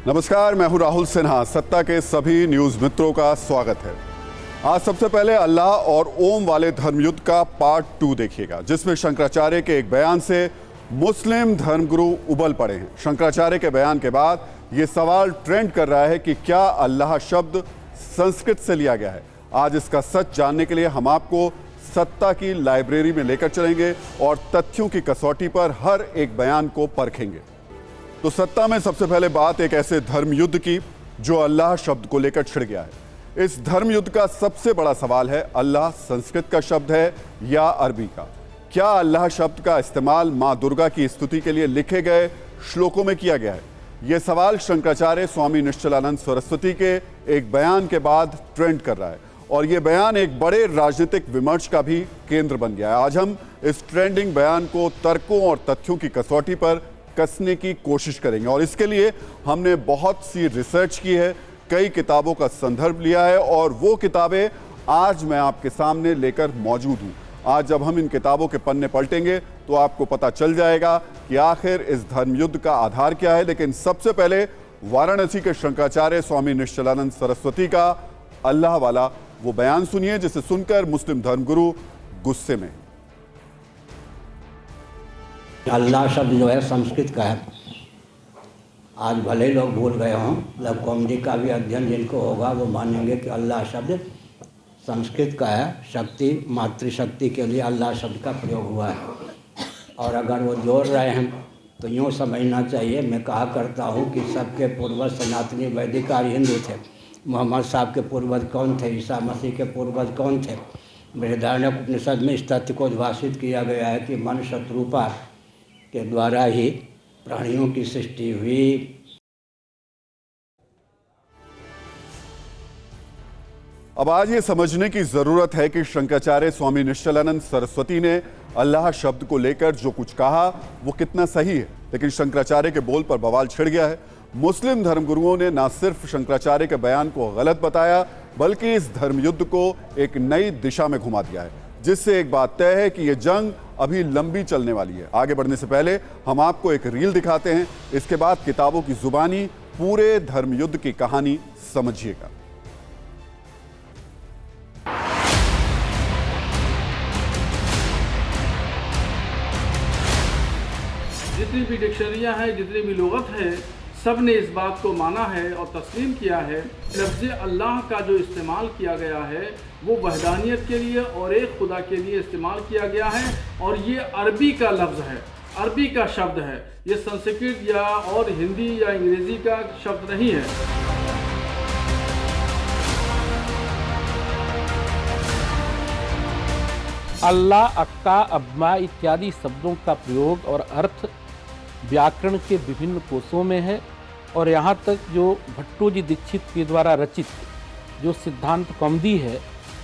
नमस्कार, मैं हूं राहुल सिन्हा। सत्ता के सभी न्यूज मित्रों का स्वागत है। आज सबसे पहले अल्लाह और ओम वाले धर्मयुद्ध का पार्ट 2 देखिएगा, जिसमें शंकराचार्य के एक बयान से मुस्लिम धर्मगुरु उबल पड़े हैं। शंकराचार्य के बयान के बाद ये सवाल ट्रेंड कर रहा है कि क्या अल्लाह शब्द संस्कृत से लिया गया है। आज इसका सच जानने के लिए हम आपको सत्ता की लाइब्रेरी में लेकर चलेंगे और तथ्यों की कसौटी पर हर एक बयान को परखेंगे। तो सत्ता में सबसे पहले बात एक ऐसे धर्म युद्ध की जो अल्लाह शब्द को लेकर छिड़ गया है। इस धर्म युद्ध का सबसे बड़ा सवाल है, अल्लाह संस्कृत का शब्द है या अरबी का। क्या अल्लाह शब्द का इस्तेमाल मां दुर्गा की स्तुति के लिए लिखे गए श्लोकों में किया गया है? यह सवाल शंकराचार्य स्वामी निश्चलानंद सरस्वती के एक बयान के बाद ट्रेंड कर रहा है और यह बयान एक बड़े राजनीतिक विमर्श का भी केंद्र बन गया है। आज हम इस ट्रेंडिंग बयान को तर्कों और तथ्यों की कसौटी पर कसने की कोशिश करेंगे और इसके लिए हमने बहुत सी रिसर्च की है, कई किताबों का संदर्भ लिया है और वो किताबें आज मैं आपके सामने लेकर मौजूद हूं। आज जब हम इन किताबों के पन्ने पलटेंगे तो आपको पता चल जाएगा कि आखिर इस धर्मयुद्ध का आधार क्या है। लेकिन सबसे पहले वाराणसी के शंकराचार्य स्वामी निश्चलानंद सरस्वती का अल्लाह वाला वो बयान सुनिए, जिसे सुनकर मुस्लिम धर्मगुरु गुस्से में। अल्लाह शब्द जो है संस्कृत का है। आज भले ही लोग भूल गए हों, मतलब कॉमेडी का भी अध्ययन जिनको होगा वो मानेंगे कि अल्लाह शब्द संस्कृत का है। शक्ति, मातृशक्ति के लिए अल्लाह शब्द का प्रयोग हुआ है। और अगर वो जोड़ रहे हैं तो यूँ समझना चाहिए, मैं कहा करता हूँ कि सबके पूर्वज सनातनी वैदिक आर्य हिंदू थे। मोहम्मद साहब के पूर्वज कौन थे? ईसा मसीह के पूर्वज कौन थे? बृहदारण्यक उपनिषद में इस तथ्य को उद्भाषित किया गया है कि मन शत्रुपा के द्वारा ही प्राणियों की सृष्टि हुई। अब आज ये समझने की जरूरत है कि शंकराचार्य स्वामी निश्चलानंद सरस्वती ने अल्लाह शब्द को लेकर जो कुछ कहा वो कितना सही है। लेकिन शंकराचार्य के बोल पर बवाल छिड़ गया है। मुस्लिम धर्मगुरुओं ने न सिर्फ शंकराचार्य के बयान को गलत बताया, बल्कि इस धर्मयुद्ध को एक नई दिशा में घुमा दिया है, जिससे एक बात तय है कि यह जंग अभी लंबी चलने वाली है। आगे बढ़ने से पहले हम आपको एक रील दिखाते हैं, इसके बाद किताबों की जुबानी पूरे धर्मयुद्ध की कहानी समझिएगा। जितनी भी डिक्शनरियां हैं, जितनी भी लुगत है, सब ने इस बात को माना है और तस्लीम किया है। लफ्ज़ अल्लाह का जो इस्तेमाल किया गया है वो वहदानियत के लिए और एक खुदा के लिए इस्तेमाल किया गया है और ये अरबी का लफ्ज़ है, अरबी का शब्द है। ये संस्कृत या और हिंदी या अंग्रेज़ी का शब्द नहीं है। अल्लाह, अक्का, अब्मा इत्यादि शब्दों का प्रयोग और अर्थ व्याकरण के विभिन्न कोशों में है और यहाँ तक जो भट्टोजी दीक्षित के द्वारा रचित जो सिद्धांत कौमुदी है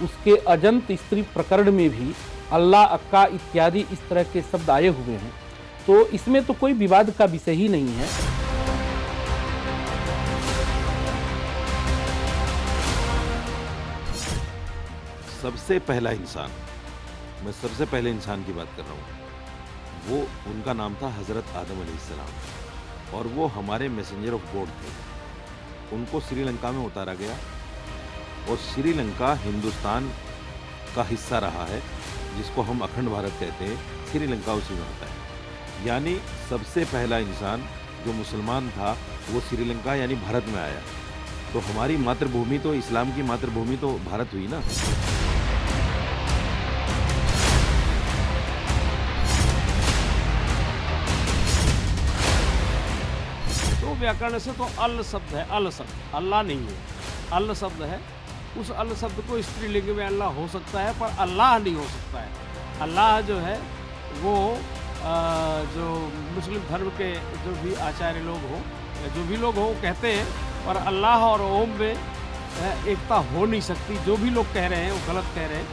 उसके अजंत स्त्री प्रकरण में भी अल्लाह, अक्का इत्यादि इस तरह के शब्द आए हुए हैं। तो इसमें तो कोई विवाद का विषय ही नहीं है। सबसे पहला इंसान, मैं सबसे पहले इंसान की बात कर रहा हूँ, वो उनका नाम था हज़रत आदम अलैहिस्सलाम और वो हमारे मैसेंजर ऑफ गॉड थे। उनको श्रीलंका में उतारा गया और श्रीलंका हिंदुस्तान का हिस्सा रहा है, जिसको हम अखंड भारत कहते हैं। श्रीलंका उसी में होता है। यानी सबसे पहला इंसान जो मुसलमान था वो श्रीलंका यानी भारत में आया। तो हमारी मातृभूमि तो, इस्लाम की मातृभूमि तो भारत हुई ना। व्याकरण से तो अल शब्द है, अल शब्द अल्लाह नहीं है, अल शब्द है। उस अल शब्द को स्त्रीलिंग में अल्लाह हो सकता है पर अल्लाह नहीं हो सकता है। अल्लाह जो है वो जो मुस्लिम धर्म के जो भी आचार्य लोग हों, जो भी लोग हों कहते हैं, पर अल्लाह और ओम में एकता हो नहीं सकती। जो भी लोग कह रहे हैं वो गलत कह रहे हैं।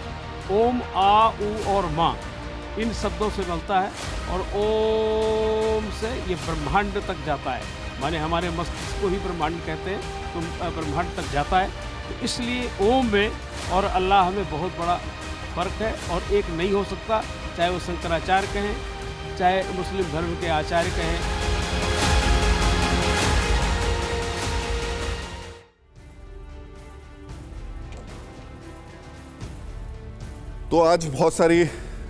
ओम, आ, उ और माँ इन शब्दों से बनता है और ओम से ये ब्रह्मांड तक जाता है। माने हमारे मस्तिष्क को ही ब्रह्मांड कहते हैं, तो ब्रह्मांड तक जाता है। तो इसलिए ओम में और अल्लाह में बहुत बड़ा फ़र्क है और एक नहीं हो सकता, चाहे वो शंकराचार्य कहें, चाहे मुस्लिम धर्म के आचार्य कहें। तो आज बहुत सारी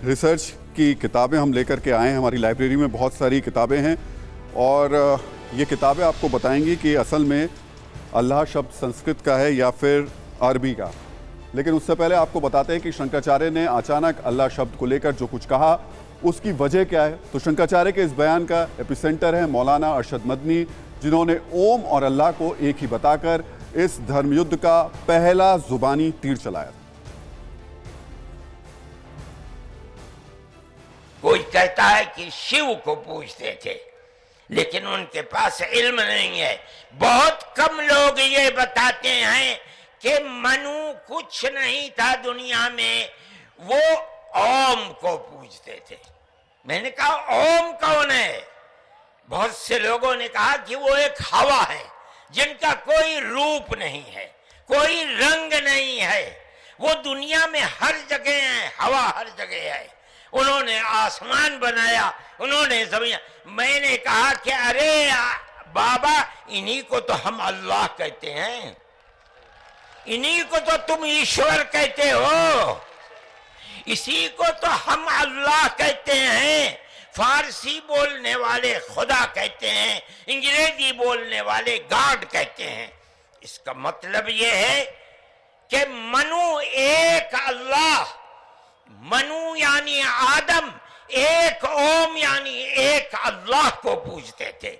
रिसर्च की किताबें हम लेकर के आए हैं। हमारी लाइब्रेरी में बहुत सारी किताबें हैं और ये किताबें आपको बताएंगी कि असल में अल्लाह शब्द संस्कृत का है या फिर अरबी का। लेकिन उससे पहले आपको बताते हैं कि शंकराचार्य ने अचानक अल्लाह शब्द को लेकर जो कुछ कहा उसकी वजह क्या है। तो शंकराचार्य के इस बयान का एपिसेंटर है मौलाना अरशद मदनी, जिन्होंने ओम और अल्लाह को एक ही बताकर इस धर्मयुद्ध का पहला जुबानी तीर चलाया। कोई कहता है कि शिव को पूजते थे, लेकिन उनके पास इल्म नहीं है। बहुत कम लोग ये बताते हैं कि मनु कुछ नहीं था दुनिया में, वो ओम को पूजते थे। मैंने कहा ओम कौन है? बहुत से लोगों ने कहा कि वो एक हवा है जिनका कोई रूप नहीं है, कोई रंग नहीं है, वो दुनिया में हर जगह है, हवा हर जगह है। उन्होंने आसमान बनाया, उन्होंने जमीन। मैंने कहा कि अरे बाबा, इन्हीं को तो हम अल्लाह कहते हैं, इन्हीं को तो तुम ईश्वर कहते हो, इसी को तो हम अल्लाह कहते हैं। फारसी बोलने वाले खुदा कहते हैं, अंग्रेजी बोलने वाले गॉड कहते हैं। इसका मतलब यह है कि मनु एक अल्लाह, मनु यानी आदम, एक ओम यानी एक अल्लाह को पूजते थे।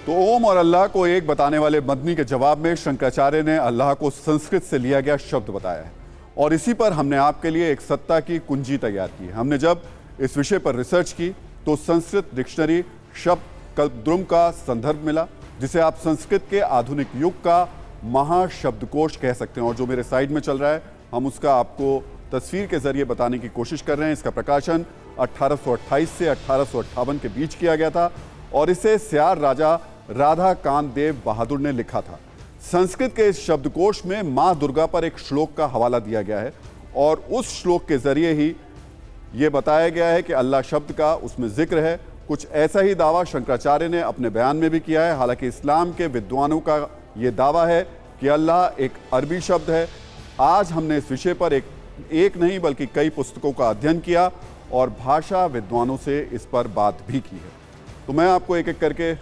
तो ओम और अल्लाह को एक बताने वाले मदनी के जवाब में शंकराचार्य ने अल्लाह को संस्कृत से लिया गया शब्द बताया है और इसी पर हमने आपके लिए एक सत्ता की कुंजी तैयार की है। हमने जब इस विषय पर रिसर्च की तो संस्कृत डिक्शनरी शब्द कल्पद्रुम का संदर्भ मिला, जिसे आप संस्कृत के आधुनिक युग का महाशब्दकोश कह सकते हैं। और जो मेरे साइड में चल रहा है, हम उसका आपको तस्वीर के जरिए बताने की कोशिश कर रहे हैं। इसका प्रकाशन 1828 से 1858 के बीच किया गया था और इसे स्यार राजा राधा कांत देव बहादुर ने लिखा था। संस्कृत के इस शब्दकोश में माँ दुर्गा पर एक श्लोक का हवाला दिया गया है और उस श्लोक के जरिए ही ये बताया गया है कि अल्लाह शब्द का उसमें जिक्र है। कुछ ऐसा ही दावा शंकराचार्य ने अपने बयान में भी किया है। हालांकि इस्लाम के विद्वानों का ये दावा है कि अल्लाह एक अरबी शब्द है। आज हमने इस विषय पर एक नहीं बल्कि कई पुस्तकों का अध्ययन किया और भाषा विद्वानों से इस पर बात भी की है। तो मैं आपको एक एक करके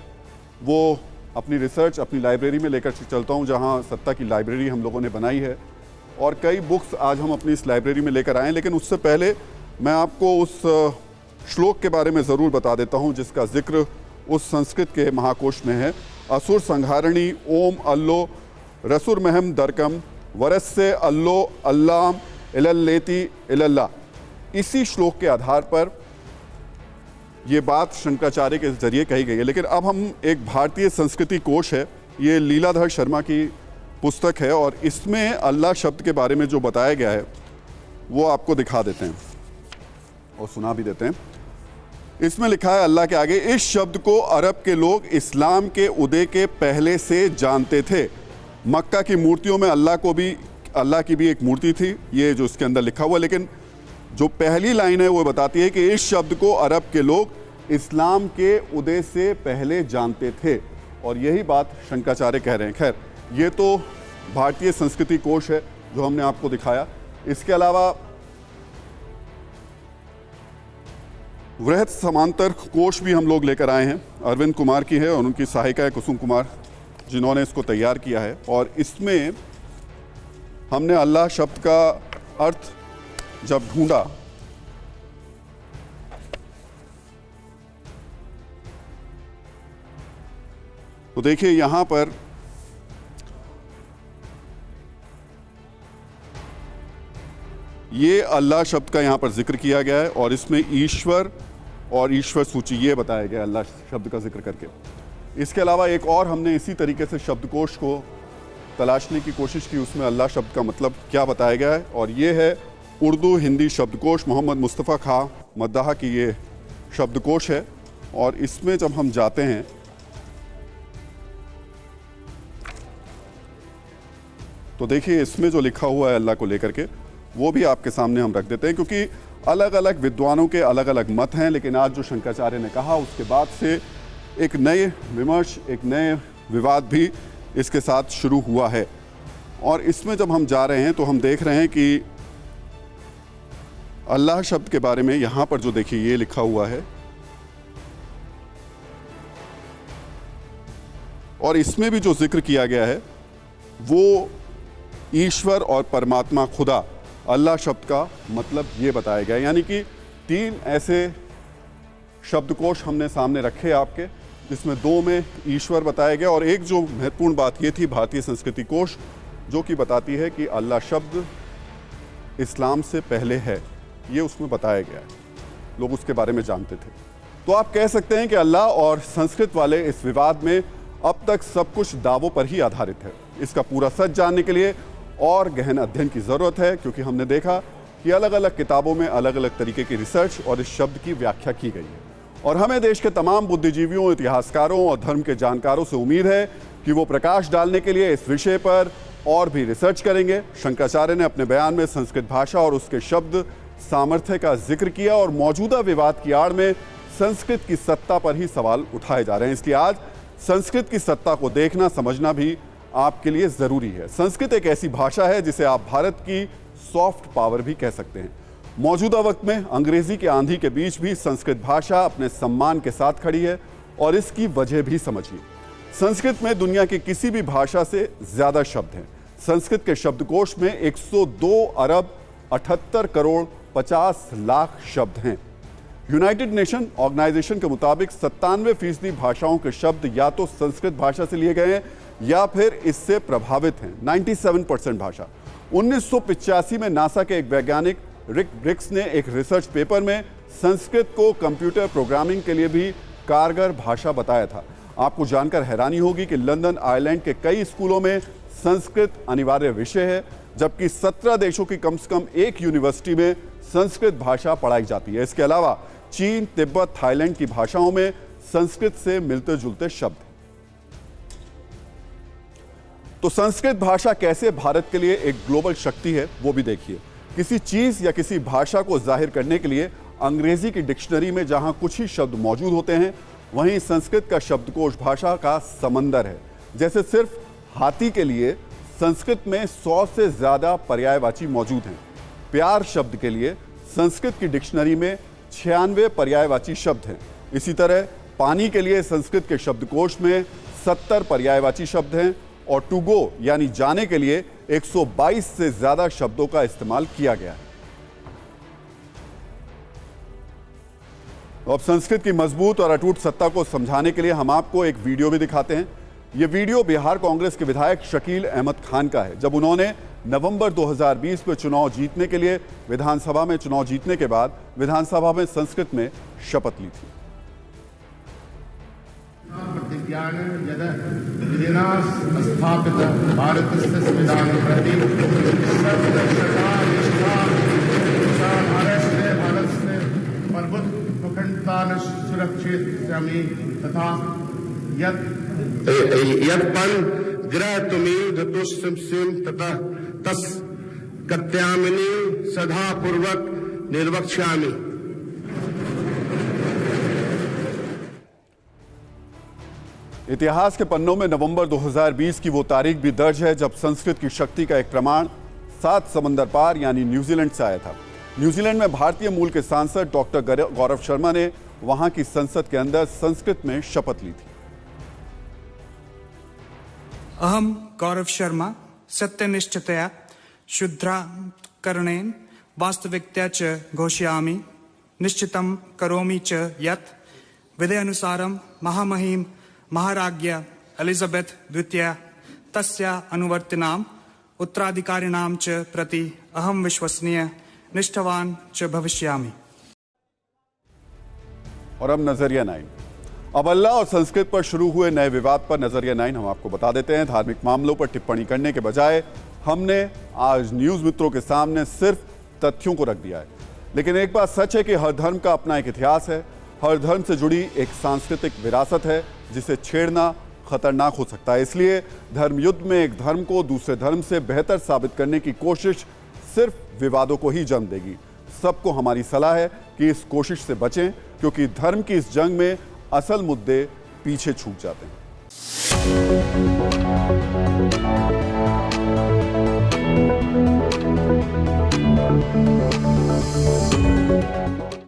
वो अपनी रिसर्च अपनी लाइब्रेरी में लेकर चलता हूँ, जहाँ सत्ता की लाइब्रेरी हम लोगों ने बनाई है और कई बुक्स आज हम अपनी इस लाइब्रेरी में लेकर आए। लेकिन उससे पहले मैं आपको उस श्लोक के बारे में ज़रूर बता देता हूँ जिसका जिक्र उस संस्कृत के महाकोश में है। असुर संहारणी ओम अल्लो रसुर महम दरकम वरस्य अल्लो अल्लाम इलल्लेति इलल्ला। इसी श्लोक के आधार पर ये बात शंकराचार्य के जरिए कही गई है। लेकिन अब हम एक भारतीय संस्कृति कोश है, ये लीलाधर शर्मा की पुस्तक है और इसमें अल्लाह शब्द के बारे में जो बताया गया है वो आपको दिखा देते हैं और सुना भी देते हैं। इसमें लिखा है अल्लाह के आगे, इस शब्द को अरब के लोग इस्लाम के उदय के पहले से जानते थे। मक्का की मूर्तियों में अल्लाह की भी एक मूर्ति थी, ये जो इसके अंदर लिखा हुआ। लेकिन जो पहली लाइन है वो बताती है कि इस शब्द को अरब के लोग इस्लाम के उदय से पहले जानते थे और यही बात शंकराचार्य कह रहे हैं। खैर, ये तो भारतीय संस्कृति कोश है जो हमने आपको दिखाया। इसके अलावा वृहत समांतर कोश भी हम लोग लेकर आए हैं। अरविंद कुमार की है और उनकी सहायिका है कुसुम कुमार, जिन्होंने इसको तैयार किया है। और इसमें हमने अल्लाह शब्द का अर्थ जब ढूंढा तो देखिए यहां पर ये अल्लाह शब्द का यहां पर जिक्र किया गया है और इसमें ईश्वर और ईश्वर सूची ये बताया गया अल्लाह शब्द का जिक्र करके। इसके अलावा एक और हमने इसी तरीके से शब्दकोश को तलाशने की कोशिश की, उसमें अल्लाह शब्द का मतलब क्या बताया गया है और ये है उर्दू हिंदी शब्दकोश मोहम्मद मुस्तफ़ा खां मद्दाह की ये शब्दकोश है। और इसमें जब हम जाते हैं तो देखिए इसमें जो लिखा हुआ है अल्लाह को लेकर के वो भी आपके सामने हम रख देते हैं, क्योंकि अलग अलग विद्वानों के अलग अलग मत हैं। लेकिन आज जो शंकराचार्य ने कहा उसके बाद से एक नए विमर्श, एक नए विवाद भी इसके साथ शुरू हुआ है। और इसमें जब हम जा रहे हैं तो हम देख रहे हैं कि अल्लाह शब्द के बारे में यहाँ पर जो देखिए ये लिखा हुआ है, और इसमें भी जो जिक्र किया गया है वो ईश्वर और परमात्मा खुदा, अल्लाह शब्द का मतलब ये बताया गया। यानी कि 3 ऐसे शब्दकोश हमने सामने रखे आपके, जिसमें 2 में ईश्वर बताया गया और एक जो महत्वपूर्ण बात ये थी भारतीय संस्कृति कोश, जो कि बताती है कि अल्लाह शब्द इस्लाम से पहले है, ये उसमें बताया गया है, लोग उसके बारे में जानते थे। तो आप कह सकते हैं कि अल्लाह और संस्कृत वाले इस विवाद में अब तक सब कुछ दावों पर ही आधारित है। इसका पूरा सच जानने के लिए और गहन अध्ययन की ज़रूरत है, क्योंकि हमने देखा कि अलग अलग किताबों में अलग अलग तरीके की रिसर्च और इस शब्द की व्याख्या की गई है। और हमें देश के तमाम बुद्धिजीवियों, इतिहासकारों और धर्म के जानकारों से उम्मीद है कि वो प्रकाश डालने के लिए इस विषय पर और भी रिसर्च करेंगे। शंकराचार्य ने अपने बयान में संस्कृत भाषा और उसके शब्द सामर्थ्य का जिक्र किया और मौजूदा विवाद की आड़ में संस्कृत की सत्ता पर ही सवाल उठाए जा रहे हैं। इसलिए आज संस्कृत की सत्ता को देखना समझना भी आपके लिए ज़रूरी है। संस्कृत एक ऐसी भाषा है जिसे आप भारत की सॉफ्ट पावर भी कह सकते हैं। मौजूदा वक्त में अंग्रेजी के आंधी के बीच भी संस्कृत भाषा अपने सम्मान के साथ खड़ी है और इसकी वजह भी समझिए। संस्कृत में दुनिया की किसी भी भाषा से ज़्यादा शब्द हैं। संस्कृत के शब्दकोश में 102 अरब 78 करोड़ 50 लाख शब्द हैं। यूनाइटेड नेशन ऑर्गेनाइजेशन के मुताबिक 97% भाषाओं के शब्द या तो संस्कृत भाषा से लिए गए हैं या फिर इससे प्रभावित हैं। 97% भाषा। 1985 में नासा के एक वैज्ञानिक रिक ब्रिक्स ने एक रिसर्च पेपर में संस्कृत को कंप्यूटर प्रोग्रामिंग के लिए भी कारगर भाषा बताया था। आपको जानकर हैरानी होगी कि लंदन, आयरलैंड के कई स्कूलों में संस्कृत अनिवार्य विषय है, जबकि 17 देशों की कम से कम एक यूनिवर्सिटी में संस्कृत भाषा पढ़ाई जाती है। इसके अलावा चीन, तिब्बत, थाईलैंड की भाषाओं में संस्कृत से मिलते जुलते शब्द हैं। तो संस्कृत भाषा कैसे भारत के लिए एक ग्लोबल शक्ति है वो भी देखिए। किसी चीज या किसी भाषा को जाहिर करने के लिए अंग्रेजी की डिक्शनरी में जहां कुछ ही शब्द मौजूद होते हैं, वहीं संस्कृत का शब्दकोश भाषा का समंदर है। जैसे सिर्फ हाथी के लिए संस्कृत में 100 से ज्यादा पर्यायवाची मौजूद हैं। प्यार शब्द के लिए संस्कृत की डिक्शनरी में 96 पर्यायवाची शब्द हैं। इसी तरह पानी के लिए संस्कृत के शब्दकोश में 70 पर्यायवाची शब्द हैं और टू गो यानी जाने के लिए 122 से ज्यादा शब्दों का इस्तेमाल किया गया है। अब संस्कृत की मजबूत और अटूट सत्ता को समझाने के लिए हम आपको एक वीडियो भी दिखाते हैं। यह वीडियो बिहार कांग्रेस के विधायक शकील अहमद खान का है, जब उन्होंने नवंबर 2020 में चुनाव जीतने के लिए विधानसभा में चुनाव जीतने के बाद विधानसभा में संस्कृत में शपथ ली थी। ग्रह तुमील धतुष्म तथा तस कत्यामिनी सदा पूर्वक निर्वक्ष्यामि। इतिहास के पन्नों में नवंबर 2020 की वो तारीख भी दर्ज है जब संस्कृत की शक्ति का एक प्रमाण 7 समंदर पार यानी न्यूजीलैंड से आया था। न्यूजीलैंड में भारतीय मूल के सांसद डॉक्टर गौरव शर्मा ने वहां की संसद के अंदर संस्कृत में शपथ ली थी। अहम गौरव शर्मा सत्यनिष्ठतया शुद्धाकरणेन वास्तविकतया च घोषयामि निश्चितं करोमि च यत् विधेयानुसारं महामहिम महाराज्ञा एलिजाबेथ द्वितीया तस्या अनुवर्तिनाम उत्तराधिकारिणां च प्रति अहम विश्वसनीय निष्ठावान च भविष्यामि। और अब नजरिया 9। अब अल्लाह और संस्कृत पर शुरू हुए नए विवाद पर नजरिया 9 हम आपको बता देते हैं। धार्मिक मामलों पर टिप्पणी करने के बजाय हमने आज न्यूज मित्रों के सामने सिर्फ तथ्यों को रख दिया है। लेकिन एक बात सच है कि हर धर्म का अपना एक इतिहास है, हर धर्म से जुड़ी एक सांस्कृतिक विरासत है जिसे छेड़ना खतरनाक हो सकता है। इसलिए धर्म युद्ध में एक धर्म को दूसरे धर्म से बेहतर साबित करने की कोशिश सिर्फ विवादों को ही जन्म देगी। सबको हमारी सलाह है कि इस कोशिश से बचें, क्योंकि धर्म की इस जंग में असल मुद्दे पीछे छूट जाते हैं।